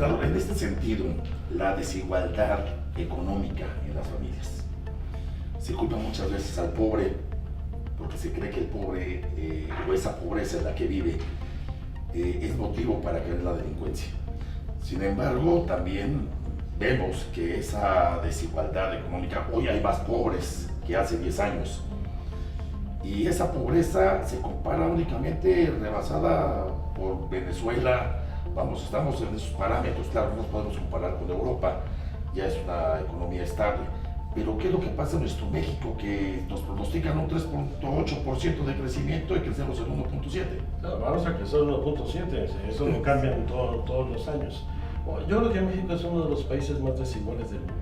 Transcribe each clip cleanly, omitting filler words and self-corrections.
Bernardo, en este sentido, la desigualdad económica en las familias. Se culpa muchas veces al pobre porque se cree que el pobre o esa pobreza en la que vive es motivo para caer en la delincuencia. Sin embargo, también vemos que esa desigualdad económica, hoy hay más pobres que hace 10 años. Y esa pobreza se compara únicamente rebasada por Venezuela. Vamos, estamos en esos parámetros, claro, no nos podemos comparar con Europa, ya es una economía estable. Pero ¿qué es lo que pasa en nuestro México? Que nos pronostican un 3.8% de crecimiento y crecemos en 1.7%. No, vamos a crecer 1.7%, eso no cambia todos los años. Yo creo que México es uno de los países más desiguales del mundo.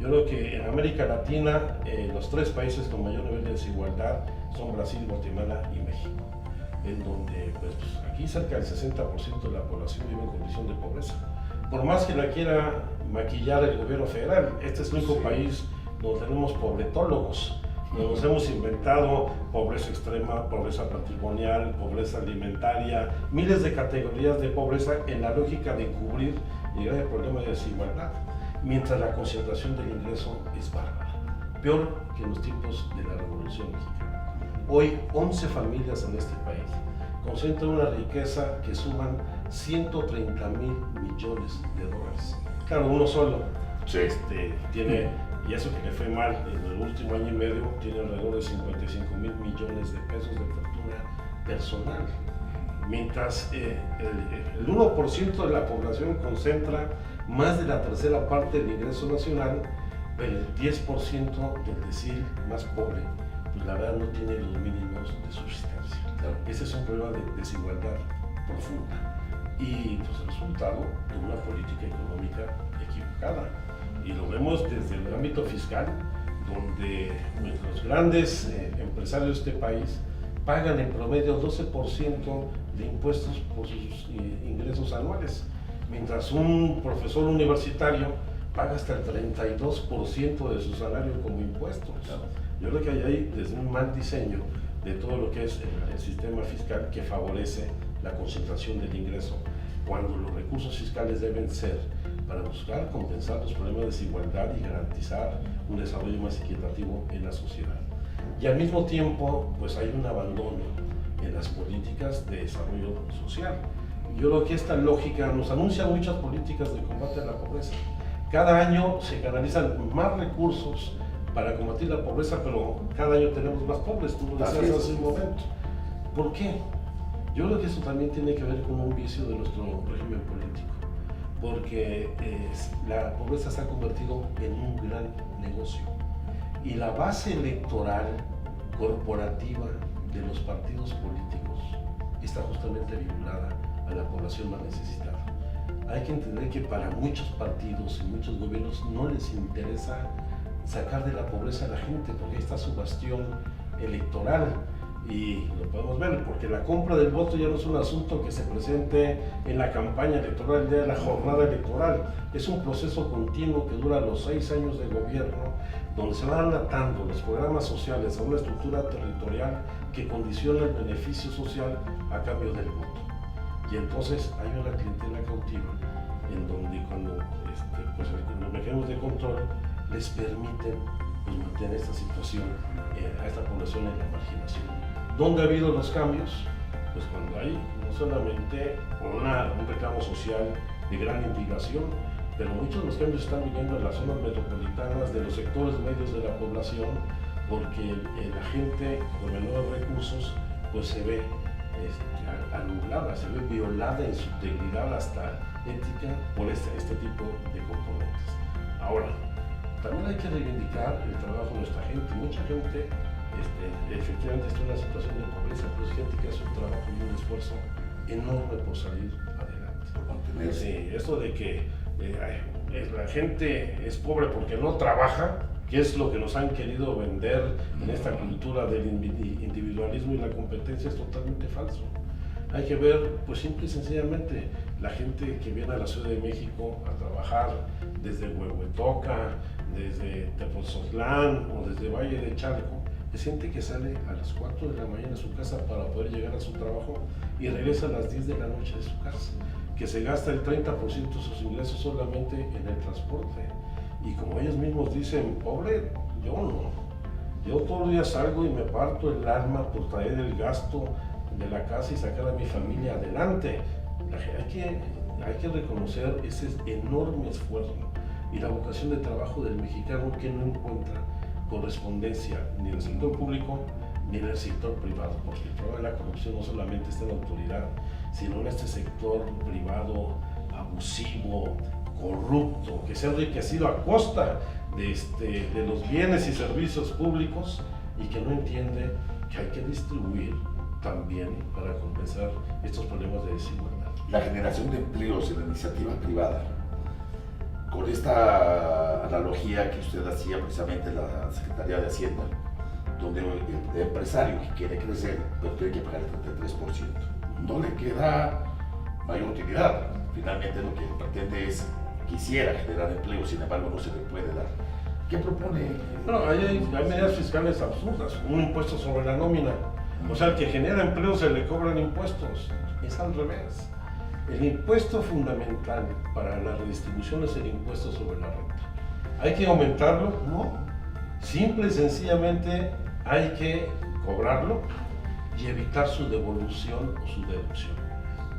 Yo creo que en América Latina los 3 países con mayor nivel de desigualdad son Brasil, Guatemala y México, en donde pues, aquí cerca del 60% de la población vive en condición de pobreza. Por más que la quiera maquillar el gobierno federal, este es el único país donde tenemos pobretólogos. Nos hemos inventado pobreza extrema, pobreza patrimonial, pobreza alimentaria, miles de categorías de pobreza en la lógica de cubrir el grave problema de desigualdad, mientras la concentración del ingreso es bárbara, peor que en los tiempos de la Revolución Mexicana. Hoy 11 familias en este país concentran una riqueza que suman 130,000 millones de dólares. Claro, uno solo tiene, y eso que le fue mal en el último año y medio, tiene alrededor de 55,000 millones de pesos de fortuna personal. Mientras el 1% de la población concentra más de la tercera parte del ingreso nacional, el 10% del decil más pobre, pues la verdad no tiene los mínimos de subsistencia. Claro. Ese es un problema de desigualdad profunda y pues el resultado de una política económica equivocada. Y lo vemos desde el ámbito fiscal, donde los grandes empresarios de este país pagan en promedio 12% de impuestos por sus ingresos anuales, mientras un profesor universitario paga hasta el 32% de su salario como impuestos. Yo creo que hay desde un mal diseño de todo lo que es el sistema fiscal que favorece la concentración del ingreso, cuando los recursos fiscales deben ser para buscar compensar los problemas de desigualdad y garantizar un desarrollo más equitativo en la sociedad. Y al mismo tiempo, pues hay un abandono en las políticas de desarrollo social. Yo creo que esta lógica nos anuncia muchas políticas de combate a la pobreza. Cada año se canalizan más recursos para combatir la pobreza, pero cada año tenemos más pobres, tú lo decías hace un momento. ¿Por qué? Yo creo que eso también tiene que ver con un vicio de nuestro régimen político, porque la pobreza se ha convertido en un gran negocio y la base electoral corporativa de los partidos políticos está justamente vinculada a la población más necesitada. Hay que entender que para muchos partidos y muchos gobiernos no les interesa sacar de la pobreza a la gente, porque ahí está su bastión electoral. Y lo podemos ver, porque la compra del voto ya no es un asunto que se presente en la campaña electoral, el día de la jornada electoral. Es un proceso continuo que dura los 6 años de gobierno, donde se van atando los programas sociales a una estructura territorial que condiciona el beneficio social a cambio del voto. Y entonces hay una clientela cautiva, en donde cuando los mecanismos de control les permiten pues, mantener esta situación, a esta población en la marginación. ¿Dónde ha habido los cambios? Pues cuando hay no solamente un reclamo social de gran indignación, pero muchos de los cambios están viniendo en las zonas metropolitanas, de los sectores medios de la población, porque la gente con menores recursos pues se ve anulada, se ve violada en su integridad hasta ética por este tipo de componentes. Ahora, también hay que reivindicar el trabajo de nuestra gente. Mucha gente efectivamente está en una situación de pobreza, pero es gente que hace un trabajo y un esfuerzo enorme por salir adelante. Por mantenerse. Sí, esto de que la gente es pobre porque no trabaja, que es lo que nos han querido vender en esta cultura del individualismo y la competencia, es totalmente falso. Hay que ver, pues simple y sencillamente, la gente que viene a la Ciudad de México a trabajar desde Huehuetoca, desde Tepozotlán o desde Valle de Chalco, es gente que sale a las 4 de la mañana de su casa para poder llegar a su trabajo y regresa a las 10 de la noche de su casa. que se gasta el 30% de sus ingresos solamente en el transporte. Y como ellos mismos dicen, pobre, yo no. Yo todos los días salgo y me parto el alma por traer el gasto de la casa y sacar a mi familia adelante. Hay que reconocer ese enorme esfuerzo y la vocación de trabajo del mexicano, que no encuentra correspondencia ni en el sector público ni en el sector privado, porque el problema de la corrupción no solamente está en la autoridad, sino en este sector privado abusivo, corrupto, que se ha enriquecido a costa de los bienes y servicios públicos, y que no entiende que hay que distribuir también para compensar estos problemas de desigualdad. La generación de empleos en la iniciativa privada, con esta analogía que usted hacía precisamente en la Secretaría de Hacienda, donde el empresario que quiere crecer, pero tiene que pagar el 33%, no le queda mayor utilidad. Finalmente lo que pretende es, quisiera generar empleo, sin embargo no se le puede dar. ¿Qué propone? No, hay medidas fiscales absurdas, un impuesto sobre la nómina. O sea, el que genera empleo se le cobran impuestos. Es al revés. El impuesto fundamental para la redistribución es el impuesto sobre la renta. ¿Hay que aumentarlo? No. Simple y sencillamente hay que cobrarlo y evitar su devolución o su deducción.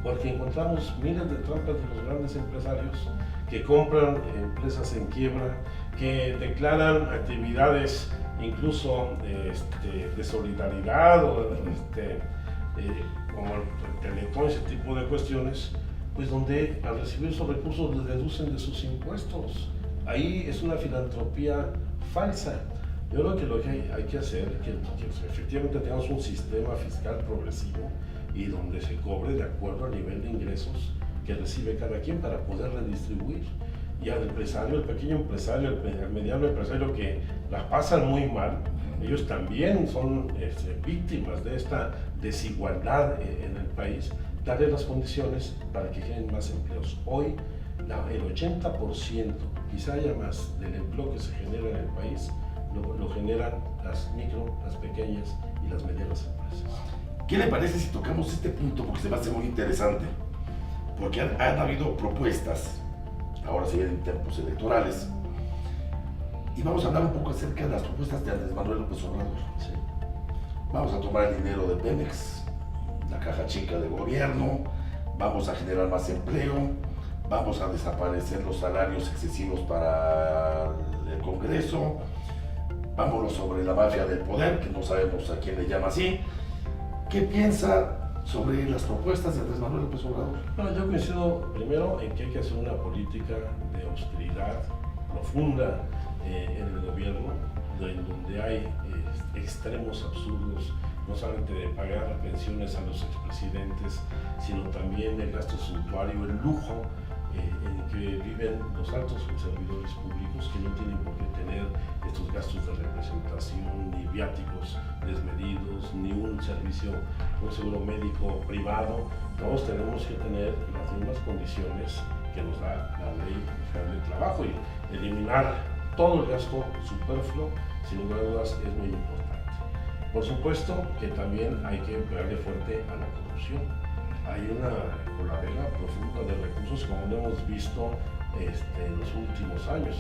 Porque encontramos miles de trampas de los grandes empresarios que compran empresas en quiebra, que declaran actividades incluso de solidaridad o como el Teletón, ese tipo de cuestiones, pues donde al recibir esos recursos les deducen de sus impuestos. Ahí es una filantropía falsa. Yo creo que lo que hay que hacer es que efectivamente tengamos un sistema fiscal progresivo y donde se cobre de acuerdo al nivel de ingresos que recibe cada quien para poder redistribuir. Y al empresario, el pequeño empresario, el mediano empresario que la pasan muy mal, ellos también son víctimas de esta desigualdad en el país, darle las condiciones para que generen más empleos. Hoy el 80%, quizá haya más, del empleo que se genera en el país lo generan las micro, las pequeñas y las medianas empresas. ¿Qué le parece si tocamos este punto? Porque se me hace muy interesante, porque han habido propuestas, ahora se vienen tiempos electorales, y vamos a hablar un poco acerca de las propuestas de Andrés Manuel López Obrador. Sí. Vamos a tomar el dinero de Pemex, la caja chica del gobierno, vamos a generar más empleo, vamos a desaparecer los salarios excesivos para el Congreso, vámonos sobre la mafia del poder, que no sabemos a quién le llama así. ¿Qué piensa sobre las propuestas de Andrés Manuel López Obrador? No, yo coincido primero en que hay que hacer una política de austeridad profunda en el gobierno, en donde hay extremos absurdos, no solamente de pagar pensiones a los expresidentes, sino también el gasto suntuario, el lujo en que viven los altos servidores públicos, que no tienen por qué tener estos gastos de representación, ni viáticos desmedidos, ni un servicio, un seguro médico privado. Todos tenemos que tener las mismas condiciones que nos da la Ley Federal del Trabajo, y eliminar todo el gasto superfluo, sin lugar a dudas, es muy importante. Por supuesto que también hay que pegarle fuerte a la corrupción. Hay una coladera profunda de recursos, como lo hemos visto en los últimos años.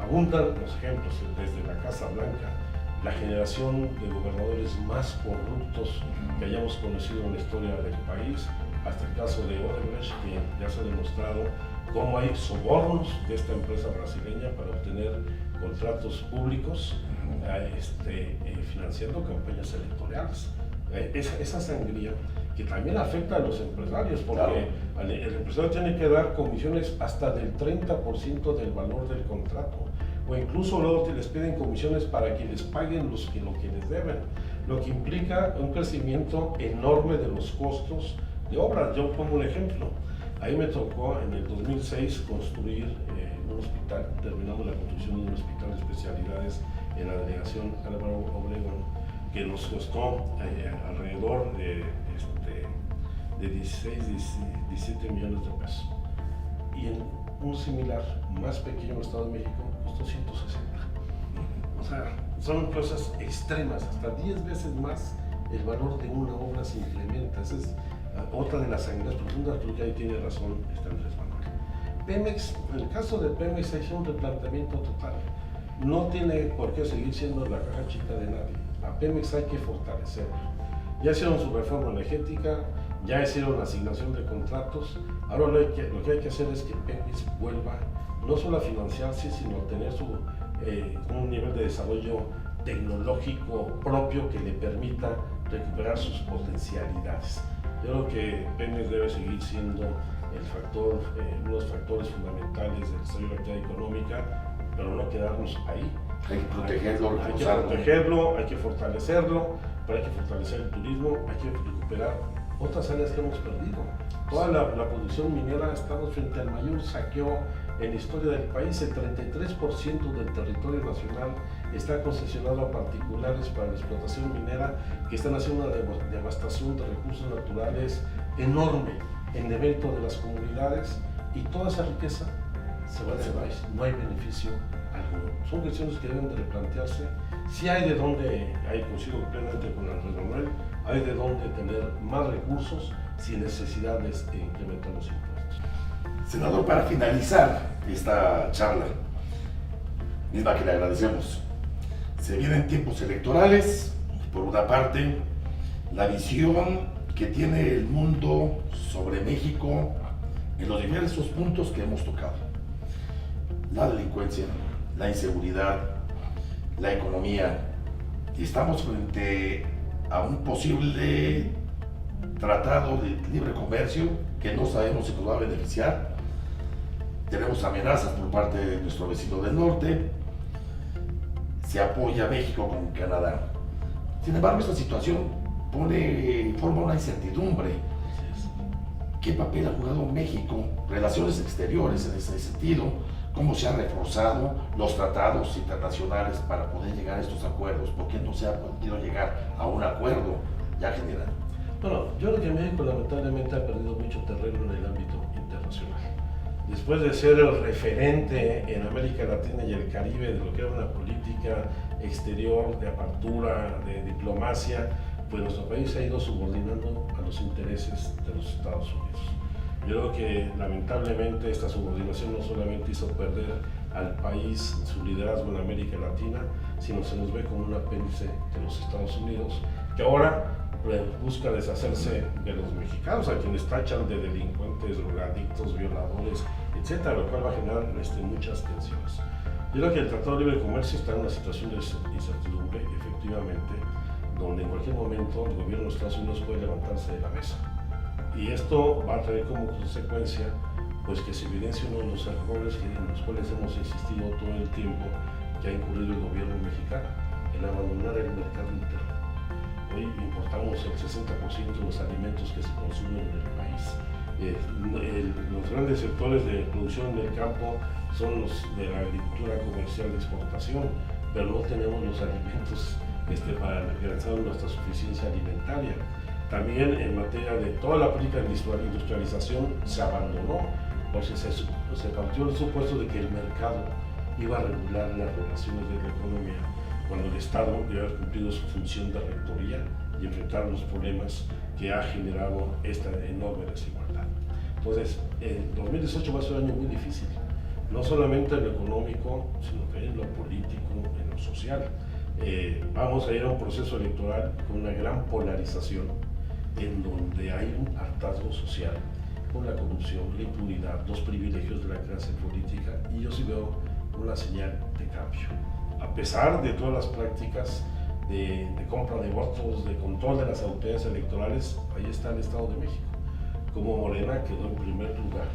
Abundan los ejemplos desde la Casa Blanca, la generación de gobernadores más corruptos que hayamos conocido en la historia del país, hasta el caso de Odebrecht, que ya se ha demostrado cómo hay sobornos de esta empresa brasileña para obtener contratos públicos, financiando campañas electorales. Esa sangría que también afecta a los empresarios, porque claro, el empresario tiene que dar comisiones hasta del 30% del valor del contrato, o incluso luego les piden comisiones para que les paguen lo que les deben, lo que implica un crecimiento enorme de los costos de obras. Yo pongo un ejemplo. Ahí me tocó en el 2006 construir un hospital, terminamos la construcción de un hospital de especialidades en la delegación Álvaro Obregón, que nos costó alrededor de 16, 17 millones de pesos. Y en un similar, más pequeño en el Estado de México, costó 160. O sea, son cosas extremas, hasta 10 veces más el valor de una obra se implementa. Esa es otra de las sangres profundas, porque ahí tiene razón Andrés Manuel. Pemex, en el caso de Pemex, hay un replanteamiento total. No tiene por qué seguir siendo la caja chica de nadie. A Pemex hay que fortalecerlo. Ya hicieron su reforma energética, ya hicieron la asignación de contratos. Ahora lo que hay que hacer es que Pemex vuelva no solo a financiarse, sino a tener un nivel de desarrollo tecnológico propio que le permita recuperar sus potencialidades. Yo creo que Pemex debe seguir siendo uno de los factores fundamentales del desarrollo de la actividad económica, pero no quedarnos ahí. Hay que protegerlo, hay que fortalecerlo, pero hay que fortalecer el turismo, hay que recuperar otras áreas que hemos perdido. Toda la producción minera, estamos frente al mayor saqueo en la historia del país. El 33% del territorio nacional está concesionado a particulares para la explotación minera, que están haciendo una devastación de recursos naturales enorme en detrimento de las comunidades, y toda esa riqueza se va del país, no hay beneficio alguno. Son cuestiones que deben de replantearse. Si hay de dónde, ahí coincido plenamente con Andrés Manuel, hay de dónde tener más recursos sin necesidad de incrementar los impuestos. Senador, para finalizar esta charla, misma que le agradecemos, se vienen tiempos electorales. Por una parte, la visión que tiene el mundo sobre México en los diversos puntos que hemos tocado: la delincuencia, la inseguridad, la economía. Y estamos frente a un posible tratado de libre comercio que no sabemos si nos va a beneficiar. Tenemos amenazas por parte de nuestro vecino del norte. Se apoya a México con Canadá. Sin embargo, esta situación forma una incertidumbre. ¿Qué papel ha jugado México? Relaciones exteriores en ese sentido. ¿Cómo se han reforzado los tratados internacionales para poder llegar a estos acuerdos? ¿Por qué no se ha podido llegar a un acuerdo ya general? Bueno, yo creo que México lamentablemente ha perdido mucho terreno en el ámbito internacional. Después de ser el referente en América Latina y el Caribe de lo que era una política exterior de apertura, de diplomacia, pues nuestro país se ha ido subordinando a los intereses de los Estados Unidos. Yo creo que lamentablemente esta subordinación no solamente hizo perder al país su liderazgo en América Latina, sino se nos ve como un apéndice de los Estados Unidos, que ahora busca deshacerse de los mexicanos, a quienes tachan de delincuentes, drogadictos, violadores, etcétera, lo cual va a generar muchas tensiones. Yo creo que el Tratado de Libre Comercio está en una situación de incertidumbre, efectivamente, donde en cualquier momento el gobierno de Estados Unidos puede levantarse de la mesa. Y esto va a traer como consecuencia pues que se evidencia uno de los errores en los cuales hemos insistido todo el tiempo que ha incurrido el gobierno mexicano, en abandonar el mercado interno. Hoy importamos el 60% de los alimentos que se consumen en el país. Los grandes sectores de producción del campo son los de la agricultura comercial de exportación, pero no tenemos los alimentos para garantizar nuestra suficiencia alimentaria. También en materia de toda la política de industrialización se abandonó, porque se partió del supuesto de que el mercado iba a regular las relaciones de la economía, cuando el Estado debe haber cumplido su función de rectoría y enfrentar los problemas que ha generado esta enorme desigualdad. Entonces, el 2018 va a ser un año muy difícil, no solamente en lo económico, sino también en lo político, en lo social. Vamos a ir a un proceso electoral con una gran polarización, en donde hay un hartazgo social con la corrupción, la impunidad, los privilegios de la clase política, y yo sí veo una señal de cambio. A pesar de todas las prácticas de compra de votos, de control de las autoridades electorales, ahí está el Estado de México. Como Morena quedó en primer lugar.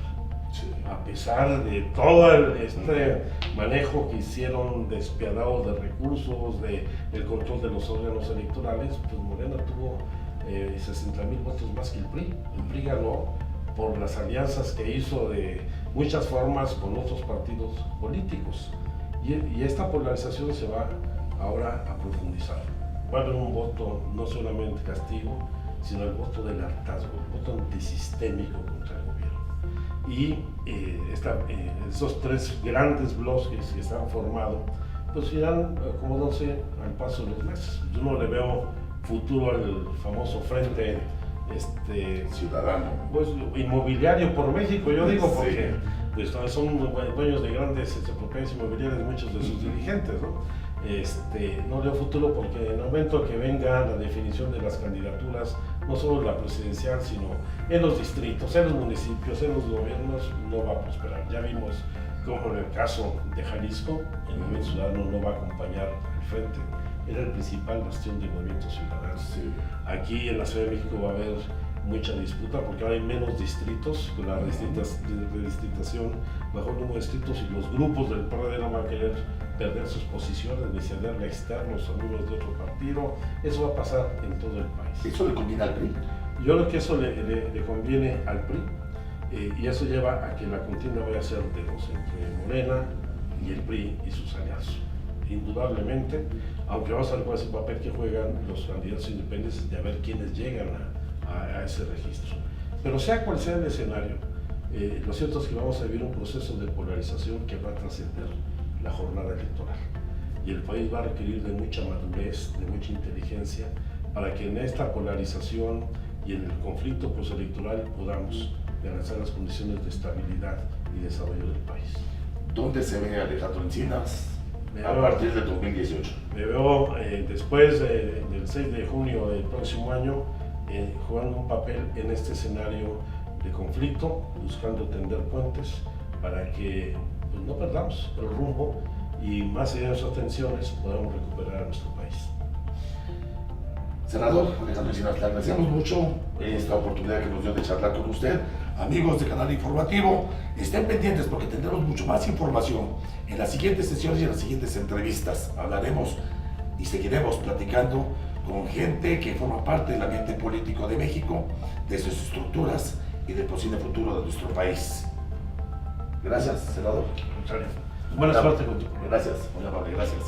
Sí. A pesar de todo este manejo que hicieron despiadado de recursos, del control de los órganos electorales, pues Morena tuvo 60,000 votos más que el PRI. El PRI ganó por las alianzas que hizo de muchas formas con otros partidos políticos. Y esta polarización se va ahora a profundizar. Va a haber un voto no solamente castigo, sino el voto del hartazgo, el voto antisistémico contra el gobierno. Y esos tres grandes bloques que están formados, pues irán acomodándose al paso de los meses. Yo no le veo futuro al famoso Frente ciudadano, pues inmobiliario por México, yo digo, Sí. porque pues son dueños de grandes propiedades inmobiliarias muchos de sus dirigentes, ¿no? No veo futuro porque en el momento que venga la definición de las candidaturas, no solo la presidencial, sino en los distritos, en los municipios, en los gobiernos, no va a prosperar. Ya vimos como en el caso de Jalisco, el Movimiento Ciudadano no va a acompañar al frente, era el principal bastión del Movimiento Ciudadano. Sí. Aquí en la Ciudad de México va a haber mucha disputa porque ahora hay menos distritos, con la redistritación bajo el número de distritos, y los grupos del PRD no van a querer perder sus posiciones ni cederle a externos o números de otro partido. Eso va a pasar en todo el país. ¿Eso le conviene al PRI? Yo creo que eso le conviene al PRI, y eso lleva a que la contienda vaya a ser de dos, entre Morena y el PRI y sus aliados. Indudablemente, aunque vamos a ver cuál es el papel que juegan los candidatos independientes de a ver quiénes llegan a ese registro. Pero sea cual sea el escenario, lo cierto es que vamos a vivir un proceso de polarización que va a trascender la jornada electoral. Y el país va a requerir de mucha madurez, de mucha inteligencia, para que en esta polarización y en el conflicto postelectoral podamos garantizar las condiciones de estabilidad y desarrollo del país. ¿Dónde se ve Alejandro Encinas a partir del 2018? Me veo después del 6 de junio del próximo año jugando un papel en este escenario de conflicto, buscando tender puentes para que pues, no perdamos el rumbo y más allá de esas tensiones podamos recuperar a nuestro país. Senador Alejandro Encinas, le agradecemos mucho esta oportunidad que nos dio de charlar con usted. Amigos de Canal Informativo, estén pendientes porque tendremos mucho más información en las siguientes sesiones y en las siguientes entrevistas. Hablaremos y seguiremos platicando con gente que forma parte del ambiente político de México, de sus estructuras y del posible futuro de nuestro país. Gracias, senador. Buena suerte con tu programa. Gracias, muy amable, gracias.